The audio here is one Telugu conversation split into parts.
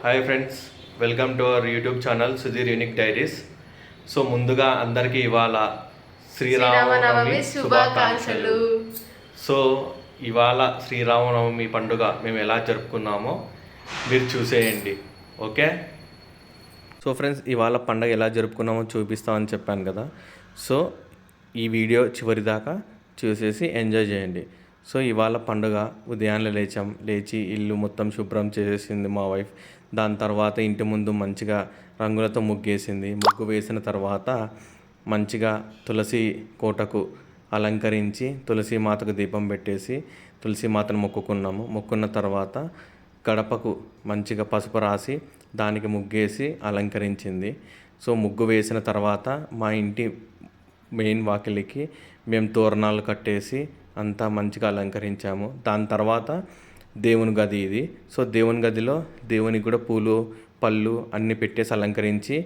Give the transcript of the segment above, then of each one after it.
Hi friends, welcome to our YouTube channel Sudheer unique diaries. So ముందుగా అందరికీ ఇవాళ శ్రీరామనవమి శుభాకాంక్షలు. సో ఇవాళ శ్రీరామనవమి పండుగ మేము ఎలా జరుపుకున్నామో మీరు చూసేయండి. ఓకే. సో ఫ్రెండ్స్, ఇవాళ పండుగ ఎలా జరుపుకున్నామో చూపిస్తామని చెప్పాను కదా. సో ఈ వీడియో చివరి దాకా చూసేసి ఎంజాయ్ చేయండి. సో ఇవాళ పండుగ ఉదయాన్నే లేచి ఇల్లు మొత్తం శుభ్రం చేసేసింది మా వైఫ్. దాని తర్వాత ఇంటి ముందు మంచిగా రంగులతో ముగ్గేసింది. ముగ్గు వేసిన తర్వాత మంచిగా తులసి కోటకు అలంకరించి తులసి మాతకు దీపం పెట్టేసి తులసి మాతను మొక్కుకున్నాము. మొక్కున్న తర్వాత గడపకు మంచిగా పసుపు రాసి దానికి ముగ్గేసి అలంకరించింది. సో ముగ్గు వేసిన తర్వాత మా ఇంటి మెయిన్ వాకిలికి మేము తోరణాలు కట్టేసి అంతా మంచిగా అలంకరించాము. దాని తర్వాత దేవుని గది ఇది. సో దేవుని గదిలో దేవునికి కూడా పూలు పళ్ళు అన్నీ పెట్టేసి అలంకరించి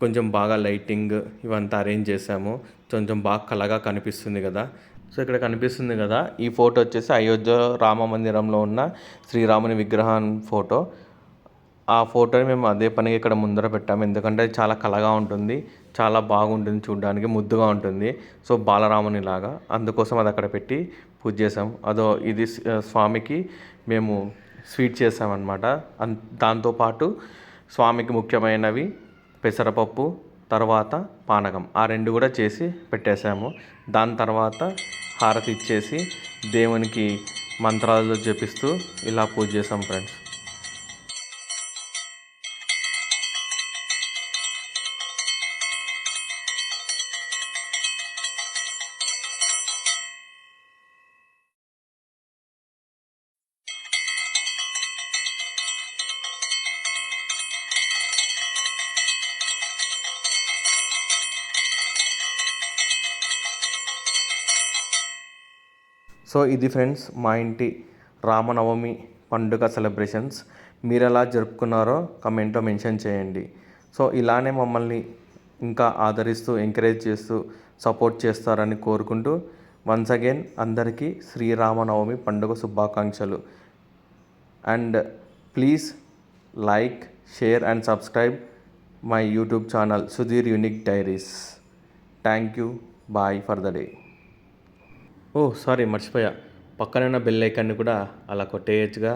కొంచెం బాగా లైటింగ్ ఇవంతా అరేంజ్ చేసాము. కొంచెం బాగా కళగా కనిపిస్తుంది కదా. సో ఇక్కడ కనిపిస్తుంది కదా, ఈ ఫోటో వచ్చేసి అయోధ్య రామ మందిరంలో ఉన్న శ్రీరాముని విగ్రహం ఫోటో. ఆ ఫోటోని మేము అదే పనిగా ఇక్కడ ముందర పెట్టాము. ఎందుకంటే చాలా కళగా ఉంటుంది, చాలా బాగుంటుంది, చూడడానికి ముద్దుగా ఉంటుంది. సో బాలరాముని లాగా, అందుకోసం అది అక్కడ పెట్టి పూజ చేసాం. ఇది స్వామికి మేము స్వీట్ చేసామన్నమాట. దాంతోపాటు స్వామికి ముఖ్యమైనవి పెసరపప్పు, తర్వాత పానకం, ఆ రెండు కూడా చేసి పెట్టేశాము. దాని తర్వాత హారతి ఇచ్చేసి దేవునికి మంత్రాలు జపిస్తూ ఇలా పూజ చేసాం ఫ్రెండ్స్. సో ఇది ఫ్రెండ్స్ మా ఇంటి రామనవమి పండుగ సెలబ్రేషన్స్. మీరు ఎలా జరుపుకున్నారో కమెంట్లో మెన్షన్ చేయండి. సో ఇలానే మమ్మల్ని ఇంకా ఆదరిస్తూ ఎంకరేజ్ చేస్తూ సపోర్ట్ చేస్తారని కోరుకుంటూ వన్స్ అగైన్ అందరికీ శ్రీరామనవమి పండుగ శుభాకాంక్షలు. And please like, share and subscribe my YouTube channel Sudheer unique diaries. Thank you. Bye for the day. Sorry, మర్చిపోయా, పక్కన ఉన్న బెల్ ఐకాన్ని కూడా అలా కొట్టేయచ్చుగా.